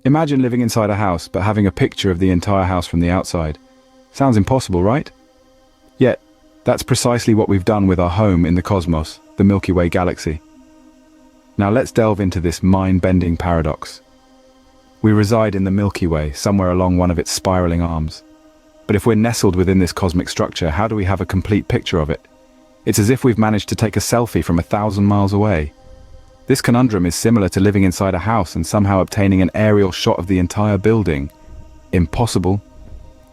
Imagine living inside a house, but having a picture of the entire house from the outside. Sounds impossible, right? Yet, that's precisely what we've done with our home in the cosmos, the Milky Way galaxy. Now let's delve into this mind-bending paradox. We reside in the Milky Way, somewhere along one of its spiraling arms. But if we're nestled within this cosmic structure, how do we have a complete picture of it? It's as if we've managed to take a selfie from 1,000 miles away. This conundrum is similar to living inside a house and somehow obtaining an aerial shot of the entire building. Impossible?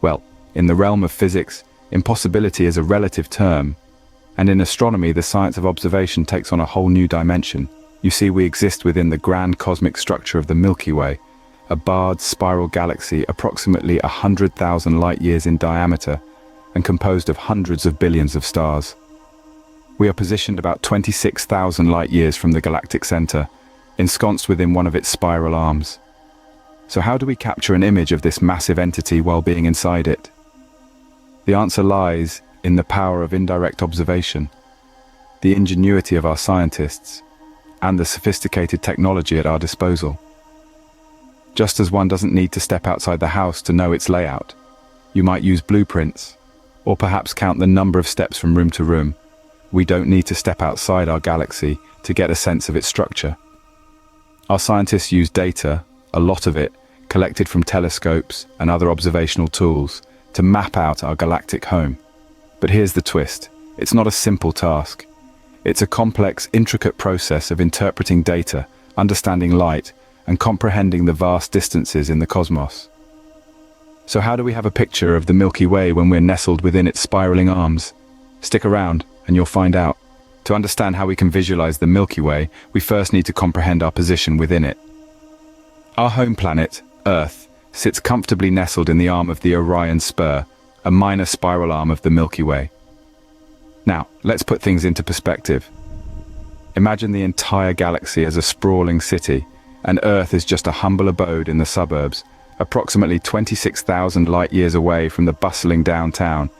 Well, in the realm of physics, impossibility is a relative term. And in astronomy, the science of observation takes on a whole new dimension. You see, we exist within the grand cosmic structure of the Milky Way, a barred spiral galaxy approximately 100,000 light-years in diameter and composed of hundreds of billions of stars. We are positioned about 26,000 light-years from the galactic center, ensconced within one of its spiral arms. So how do we capture an image of this massive entity while being inside it? The answer lies in the power of indirect observation, the ingenuity of our scientists, and the sophisticated technology at our disposal. Just as one doesn't need to step outside the house to know its layout, you might use blueprints, or perhaps count the number of steps from room to room. We don't need to step outside our galaxy to get a sense of its structure. Our scientists use data, a lot of it, collected from telescopes and other observational tools, to map out our galactic home. But here's the twist. It's not a simple task. It's a complex, intricate process of interpreting data, understanding light, and comprehending the vast distances in the cosmos. So how do we have a picture of the Milky Way when we're nestled within its spiraling arms? Stick around, and you'll find out. To understand how we can visualize the Milky Way, we first need to comprehend our position within it. Our home planet, Earth, sits comfortably nestled in the arm of the Orion Spur, a minor spiral arm of the Milky Way. Now, let's put things into perspective. Imagine the entire galaxy as a sprawling city, and Earth is just a humble abode in the suburbs, approximately 26,000 light-years away from the bustling downtown,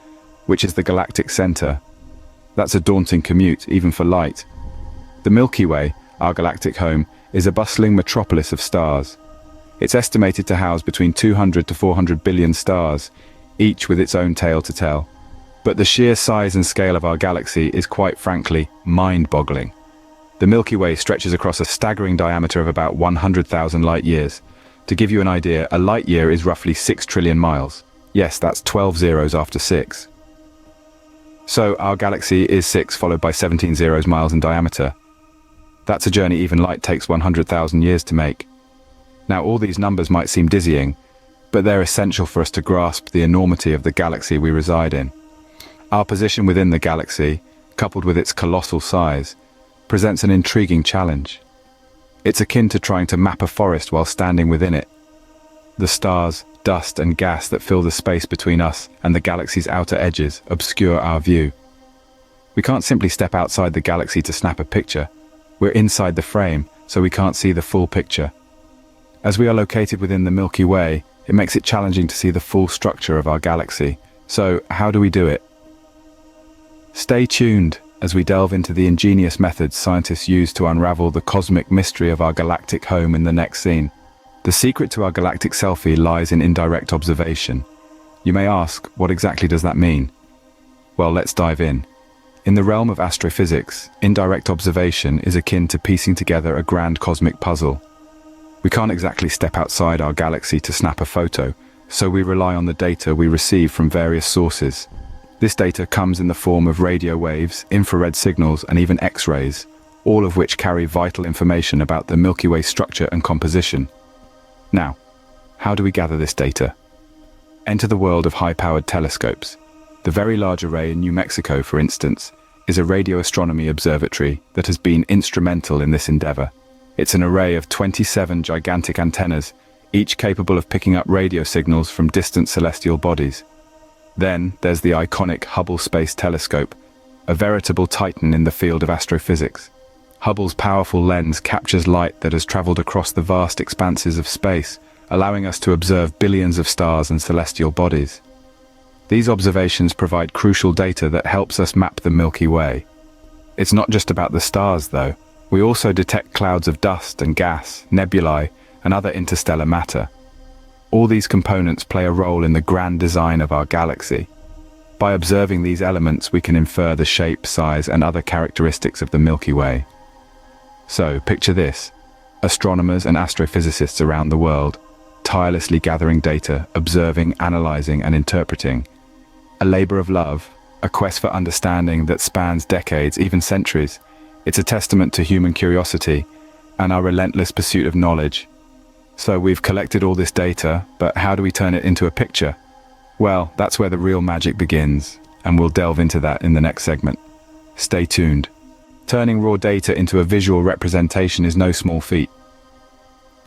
which is the galactic center. That's a daunting commute, even for light. The Milky Way, our galactic home, is a bustling metropolis of stars. It's estimated to house between 200 to 400 billion stars, each with its own tale to tell. But the sheer size and scale of our galaxy is quite frankly mind-boggling. The Milky Way stretches across a staggering diameter of about 100,000 light-years. To give you an idea, a light-year is roughly 6 trillion miles. Yes, that's 12 zeros after 6. So our galaxy is 6 followed by 17 zeros miles in diameter. That's a journey even light takes 100,000 years to make. Now all these numbers might seem dizzying, but they're essential for us to grasp the enormity of the galaxy we reside in. Our position within the galaxy, coupled with its colossal size, presents an intriguing challenge. It's akin to trying to map a forest while standing within it. The stars, dust and gas that fill the space between us and the galaxy's outer edges obscure our view. We can't simply step outside the galaxy to snap a picture. We're inside the frame, so we can't see the full picture. As we are located within the Milky Way, it makes it challenging to see the full structure of our galaxy. So, how do we do it? Stay tuned as we delve into the ingenious methods scientists use to unravel the cosmic mystery of our galactic home in the next scene. The secret to our galactic selfie lies in indirect observation. You may ask, what exactly does that mean? Well, let's dive in. In the realm of astrophysics, indirect observation is akin to piecing together a grand cosmic puzzle. We can't exactly step outside our galaxy to snap a photo, so we rely on the data we receive from various sources. This data comes in the form of radio waves, infrared signals, and even X-rays, all of which carry vital information about the Milky Way structure and composition. Now, how do we gather this data? Enter the world of high-powered telescopes. The Very Large Array in New Mexico, for instance, is a radio astronomy observatory that has been instrumental in this endeavor. It's an array of 27 gigantic antennas, each capable of picking up radio signals from distant celestial bodies. Then there's the iconic Hubble Space Telescope, a veritable titan in the field of astrophysics. Hubble's powerful lens captures light that has traveled across the vast expanses of space, allowing us to observe billions of stars and celestial bodies. These observations provide crucial data that helps us map the Milky Way. It's not just about the stars, though. We also detect clouds of dust and gas, nebulae, and other interstellar matter. All these components play a role in the grand design of our galaxy. By observing these elements, we can infer the shape, size, and other characteristics of the Milky Way. So, picture this: astronomers and astrophysicists around the world, tirelessly gathering data, observing, analyzing, and interpreting. A labor of love, a quest for understanding that spans decades, even centuries. It's a testament to human curiosity and our relentless pursuit of knowledge. So we've collected all this data, but how do we turn it into a picture? Well, that's where the real magic begins, and we'll delve into that in the next segment. Stay tuned. Turning raw data into a visual representation is no small feat.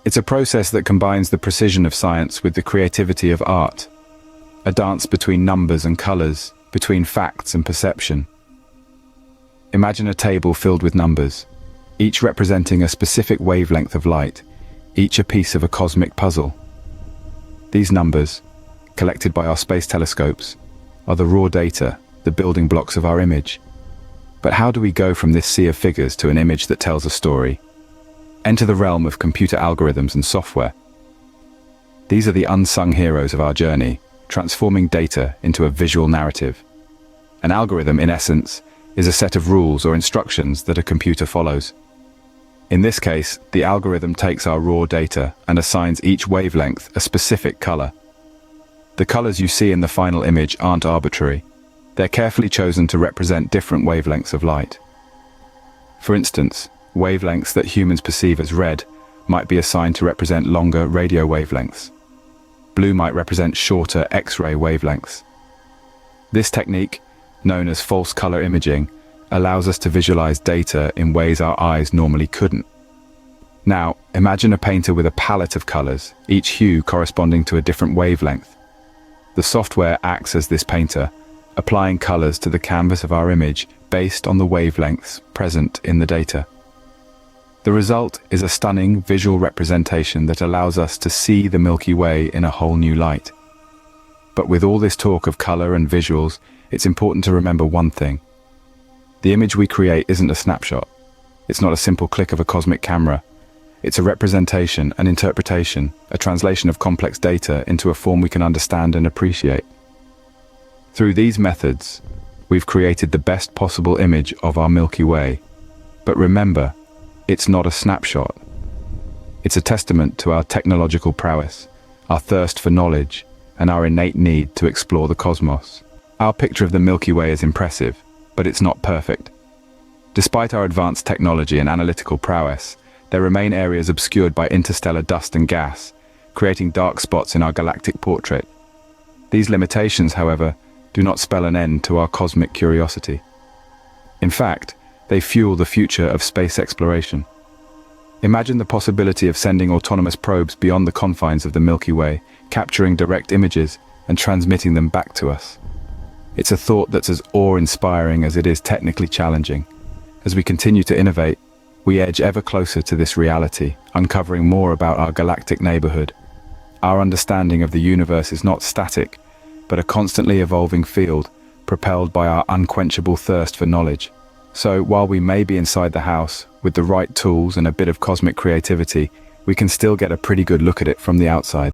It's a process that combines the precision of science with the creativity of art, a dance between numbers and colors, between facts and perception. Imagine a table filled with numbers, each representing a specific wavelength of light, each a piece of a cosmic puzzle. These numbers, collected by our space telescopes, are the raw data, the building blocks of our image. But how do we go from this sea of figures to an image that tells a story? Enter the realm of computer algorithms and software. These are the unsung heroes of our journey, transforming data into a visual narrative. An algorithm, in essence, is a set of rules or instructions that a computer follows. In this case, the algorithm takes our raw data and assigns each wavelength a specific color. The colors you see in the final image aren't arbitrary. They're carefully chosen to represent different wavelengths of light. For instance, wavelengths that humans perceive as red might be assigned to represent longer radio wavelengths. Blue might represent shorter X-ray wavelengths. This technique, known as false color imaging, allows us to visualize data in ways our eyes normally couldn't. Now, imagine a painter with a palette of colors, each hue corresponding to a different wavelength. The software acts as this painter, applying colors to the canvas of our image based on the wavelengths present in the data. The result is a stunning visual representation that allows us to see the Milky Way in a whole new light. But with all this talk of color and visuals, it's important to remember one thing. The image we create isn't a snapshot. It's not a simple click of a cosmic camera. It's a representation, an interpretation, a translation of complex data into a form we can understand and appreciate. Through these methods, we've created the best possible image of our Milky Way. But remember, it's not a snapshot. It's a testament to our technological prowess, our thirst for knowledge, and our innate need to explore the cosmos. Our picture of the Milky Way is impressive, but it's not perfect. Despite our advanced technology and analytical prowess, there remain areas obscured by interstellar dust and gas, creating dark spots in our galactic portrait. These limitations, however, do not spell an end to our cosmic curiosity. In fact, they fuel the future of space exploration. Imagine the possibility of sending autonomous probes beyond the confines of the Milky Way, capturing direct images and transmitting them back to us. It's a thought that's as awe-inspiring as it is technically challenging. As we continue to innovate, we edge ever closer to this reality, uncovering more about our galactic neighborhood. Our understanding of the universe is not static, but a constantly evolving field, propelled by our unquenchable thirst for knowledge. So, while we may be inside the house, with the right tools and a bit of cosmic creativity, we can still get a pretty good look at it from the outside.